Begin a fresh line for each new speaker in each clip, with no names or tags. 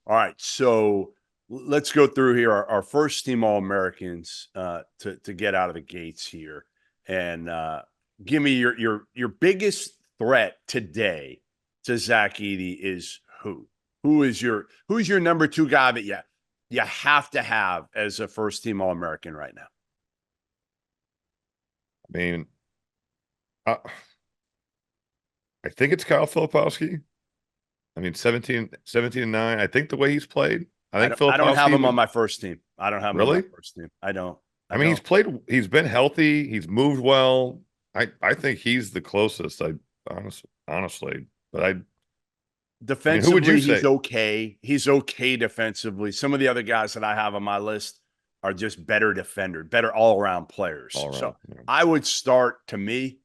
All right, so let's go through here our first team All-Americans to get out of the gates here, and give me your biggest threat today to Zach Edey is who? Who's your number two guy that you have to have as a first team All-American right now?
I mean, I think it's Kyle Filipowski. I mean, 17 and 9. I think the way he's played, I think
I don't have
Filipowski
him on
would
my first team. I don't have him on my
really.
first team. I don't.
I
I
mean,
don't.
he's been healthy, he's moved well. I think he's the closest. Honestly, but I mean, who would you
Defensively, he's
say?
okay. He's okay defensively. Some of the other guys that I have on my list are just better defender, better all-around players.
All
So
around, yeah.
I would start, to me,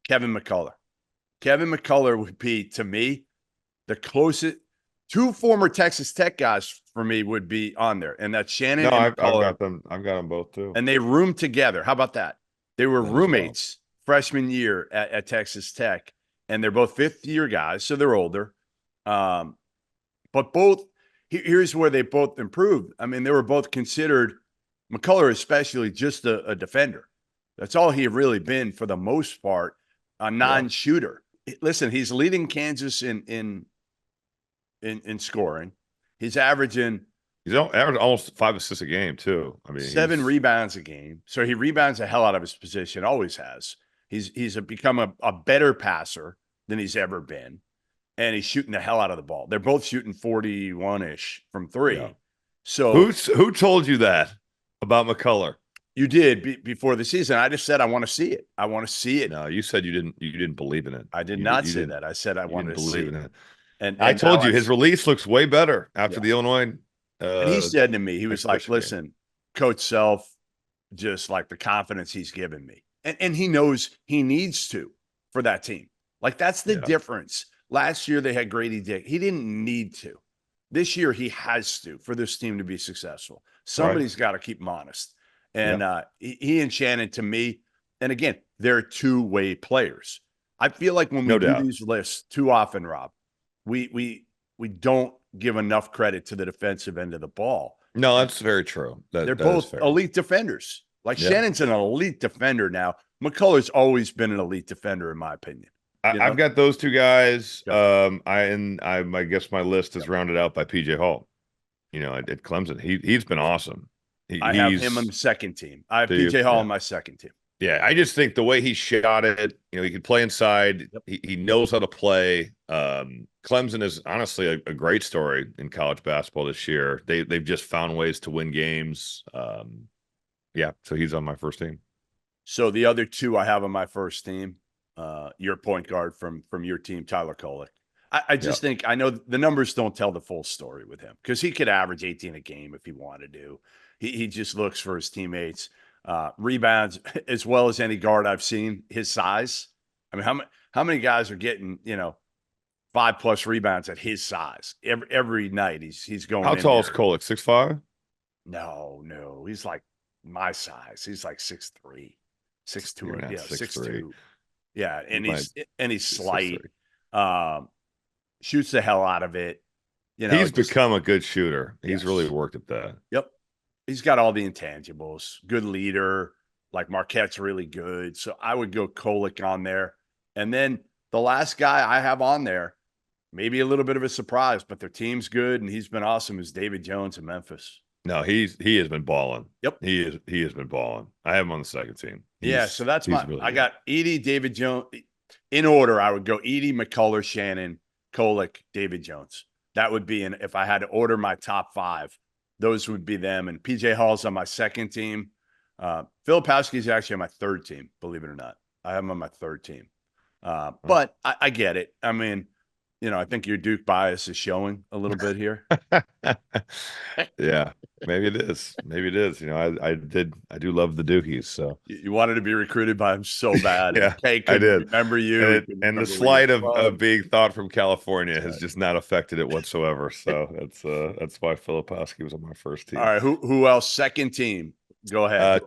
Kevin McCullough. Kevin McCullough would be, to me, the closest. Two former Texas Tech guys for me would be on there, and that's
No,
Shannon and
I've
McCullough,
got them. I've got them both too.
and they roomed together. How about that? They were
That as well.
roommates freshman year at Texas Tech, and they're both fifth-year guys, so they're older. But both, here's where they both improved. I mean, they were both considered, McCullough especially, just a defender. That's all he had really been for the most part, a non-shooter. Listen, he's leading Kansas in scoring. He's averaging
He's averaged almost 5 assists a game too. I mean,
7 rebounds a game. So he rebounds the hell out of his position, always has. He's become a better passer than he's ever been. And he's shooting the hell out of the ball. They're both shooting 41-ish from three.
yeah.
So
Who told you that about McCullough?
you did before the season. I just said I want to see it. I want to see it.
No, you said you didn't believe in it.
I did
You
not
you
say
didn't
that. I said I
you
wanted
didn't
to see
believe
it.
in it.
And
I told you
now
his release looks way better after
yeah.
the Illinois.
And he said to me, he was like,
exhibition game.
"Listen, Coach Self, just like the confidence he's given me, and he knows he needs to for that team. Like that's the
Yeah.
difference. Last year they had Grady Dick. He didn't need to. This year he has to for this team to be successful. Somebody's got to keep him honest. And
Yeah.
he and Shannon, to me, and again, they're two-way players. I feel like when we
No
do
doubt.
these lists too often, Rob, we don't give enough credit to the defensive end of the ball.
No, that's very true.
They're
That is
both
fair.
elite defenders. Like
Yeah.
Shannon's an elite defender now. McCullough's always been an elite defender, in my opinion.
I've got those two guys.
Yeah.
I guess my list is rounded out by PJ Hall. You know, at Clemson, he's been awesome.
I have him on the second team. I have PJ Hall on my second team.
Yeah, I just think the way he shot it, you know, he can play inside.
Yep.
He knows how to play. Clemson is honestly a great story in college basketball this year. They've just found ways to win games. Yeah, so he's on my first team.
So the other two I have on my first team, your point guard from your team, Tyler Kolek. I just think, I know the numbers don't tell the full story with him because he could average 18 a game if he wanted to. He just looks for his teammates. Rebounds as well as any guard I've seen his size. I mean, how many guys are getting, 5+ rebounds at his size every night? He's going.
How
in
tall
there.
is Kolek? 6'5"?
No, he's like my size. He's like 6'3", 6'2", yeah, 6'2". Yeah, and he's slight. Shoots the hell out of it.
He's become a good shooter. He's really worked at that.
Yep. He's got all the intangibles. Good leader. Like Marquette's really good. So I would go Kolek on there. And then the last guy I have on there, maybe a little bit of a surprise, but their team's good and he's been awesome, is David Jones in Memphis.
No, he has been balling.
Yep.
He has been balling. I have him on the second team.
So that's
really
I got Edey, David Jones. In order, I would go Edey, McCullough, Shannon, Kolek, David Jones. That would be, if I had to order my top 5, those would be them. And PJ Hall's on my second team. Filipowski is actually on my third team, believe it or not. I have him on my third team. But I get it. I mean, I think your Duke bias is showing a little bit here.
Yeah, maybe it is. Maybe it is. I do love the Dukies. So
you wanted to be recruited by him so bad.
Yeah,
Kay
I did.
Remember you.
And the slight of being thought from California has just not affected it whatsoever. So that's why Filipowski was on my first team.
All right, who else? Second team. Go ahead.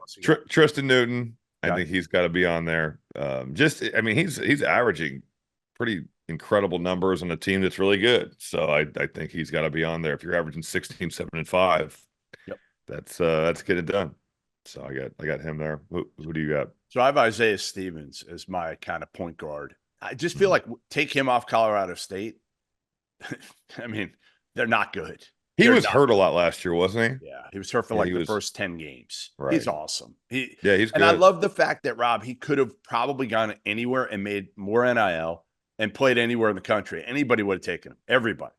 Tristan Newton. I think he's got to be on there. He's averaging pretty incredible numbers on a team that's really good. So I think he's got to be on there. If you're averaging 16, 7, and 5,
Yep.
that's getting done. So I got him there. Who do you got?
So I have Isaiah Stevens as my kind of point guard. I just feel like take him off Colorado State. I mean, they're not good.
He
They're
was
not
hurt a
good.
lot last year, wasn't he?
Yeah, he was hurt for
Yeah,
like
he
the
was
first 10 games.
right.
He's awesome.
Yeah, he's
and I
good.
love the fact that Rob, he could have probably gone anywhere and made more NIL and played anywhere in the country. Anybody would have taken him, everybody.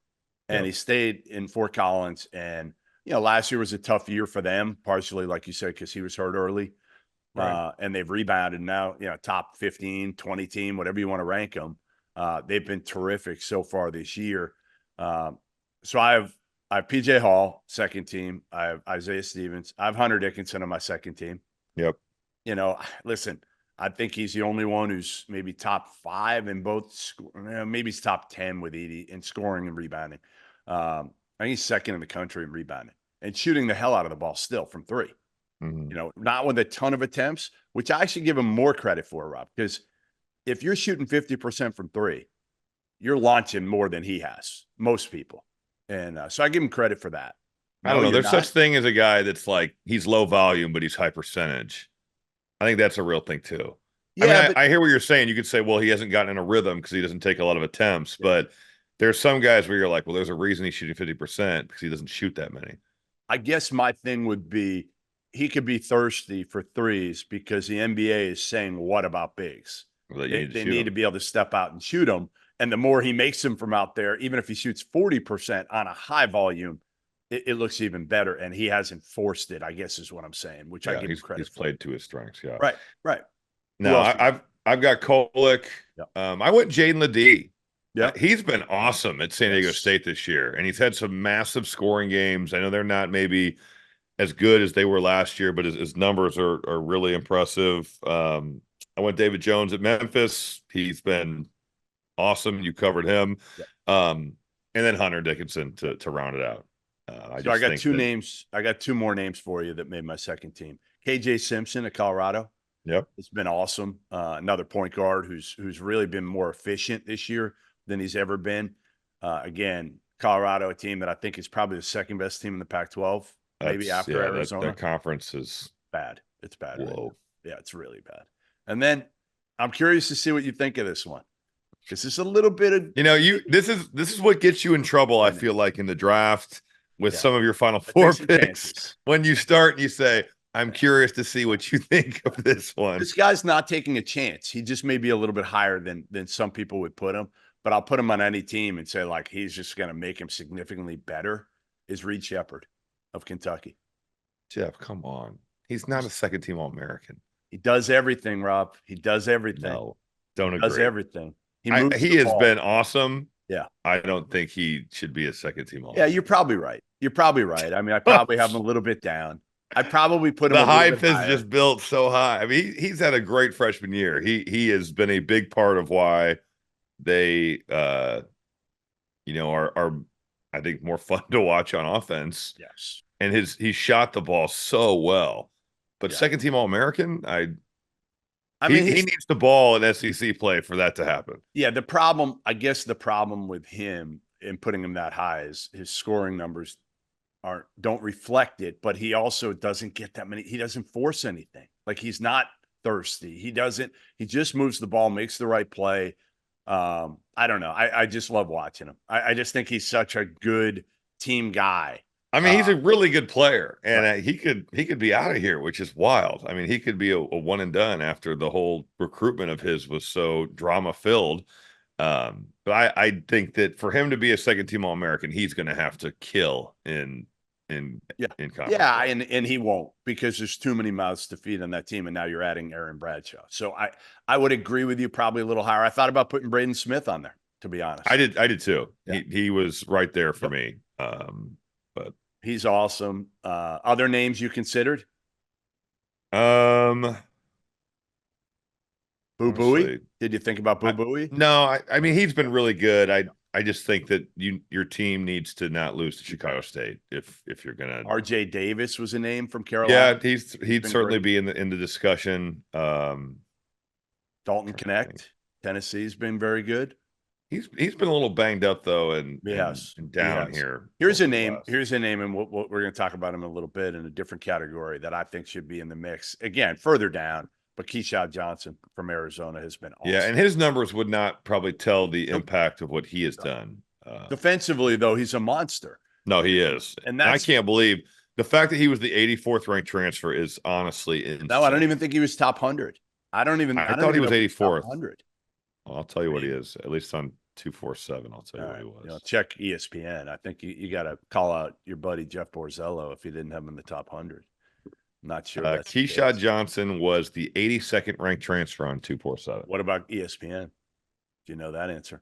And
Yep.
he stayed in Fort Collins. And, last year was a tough year for them, partially, like you said, because he was hurt early.
Right.
And they've rebounded now, top 15, 20 team, whatever you want to rank them. They've been terrific so far this year. So I have PJ Hall, second team. I have Isaiah Stevens. I have Hunter Dickinson on my second team.
Yep.
Listen, I think he's the only one who's maybe top 5 in both. Maybe he's top 10 with Edey in scoring and rebounding. I think he's second in the country in rebounding and shooting the hell out of the ball still from 3. Not with a ton of attempts, which I actually give him more credit for, Rob, because if you're shooting 50% from 3, you're launching more than he has, most people. And so I give him credit for that.
I don't know. There's such thing as a guy that's like, he's low volume, but he's high percentage. I think that's a real thing too.
Yeah,
I hear what you're saying. You could say, well, he hasn't gotten in a rhythm because he doesn't take a lot of attempts. Yeah. But there's some guys where you're like, well, there's a reason he's shooting 50% because he doesn't shoot that many.
I guess my thing would be he could be thirsty for threes because the NBA is saying, what about bigs?
Well,
they need to be able to step out and shoot them. And the more he makes them from out there, even if he shoots 40% on a high volume, it looks even better. And he hasn't forced it, I guess is what I'm saying, which I give him credit for.
He's played to his strengths, yeah.
Right.
No, I've got Kolek.
Yep.
I went Jaden Ledee.
Yeah,
he's been awesome at San Diego State this year, and he's had some massive scoring games. I know they're not maybe as good as they were last year, but his numbers are really impressive. I went David Jones at Memphis. He's been awesome. You covered him.
Yep.
And then Hunter Dickinson to round it out.
I got 2 names. I got 2 more names for you that made my second team. KJ Simpson at Colorado.
Yep.
It's been awesome. Another point guard who's really been more efficient this year than he's ever been. Again, Colorado, a team that I think is probably the second best team in the Pac-12, maybe after Arizona.
That conference is
bad. It's bad.
Whoa.
Right, yeah, it's really bad. And then I'm curious to see what you think of this one. This is a little bit of
this is what gets you in trouble, I feel like, in the draft with some of your Final Four picks. When you start and you say, I'm curious to see what you think of this one.
This guy's not taking a chance. He just may be a little bit higher than some people would put him, but I'll put him on any team and say, like, he's just going to make him significantly better, is Reed Sheppard of Kentucky.
Jeff, come on. He's not a second-team All-American.
He does everything, Rob. He does everything.
No, don't agree.
Does everything. He
has been awesome.
Yeah.
I don't think he should be a second-team All-American.
Yeah, you're probably right. I mean, I probably have him a little bit down. I probably put him.
The hype is just built so high. I mean, he's had a great freshman year. He has been a big part of why they, are I think more fun to watch on offense.
Yes,
and he shot the ball so well. But second team All-American, I mean, he needs the ball in SEC play for that to happen.
Yeah, the problem with him in putting him that high is his scoring numbers don't reflect it, but he also doesn't get that many. He doesn't force anything. Like, he's not thirsty. He just moves the ball, makes the right play. I don't know. I just love watching him. I just think he's such a good team guy.
I mean, he's a really good player, and he could be out of here, which is wild. I mean, he could be a one and done after the whole recruitment of his was so drama filled. But I think that for him to be a second team All-American, he's going to have to kill in conference.
Yeah, and he won't, because there's too many mouths to feed on that team, and now you're adding Aaron Bradshaw. So I would agree with you, probably a little higher. I thought about putting Braden Smith on there, to be honest.
I did too. Yeah. He was right there for me. But
he's awesome. Other names you considered?
Boo
Buie? Did you think about Boo Buie?
No, I mean, he's been really good. I just think that your team needs to not lose to Chicago State if you're gonna.
RJ Davis was a name from Carolina.
Yeah, he'd certainly be in the discussion.
Dalton Connect, Tennessee's been very good.
He's been a little banged up though, and
Yes,
and
he
down
has.
here.
Here's a
over the
name.
last-
Here's a name, and we're going to talk about him in a little bit in a different category that I think should be in the mix. Again, further down, but Keyshawn Johnson from Arizona has been awesome.
Yeah, and his numbers would not probably tell the
Nope.
impact of what he has done.
Defensively, though, he's a monster.
No, he is,
And
I
that's
can't believe the fact that he was the 84th ranked transfer is honestly insane.
no, I don't even think he was top 100. I thought
he was 84th.
100.
I'll tell you what he is, at least on 247. I'll tell you
All
what he
right.
was.
You know, check ESPN. I think you got to call out your buddy Jeff Borzello if you didn't have him in the top 100. I'm not sure. That's
Keyshawn Johnson was the 82nd ranked transfer on 247.
What about ESPN? Do you know that answer?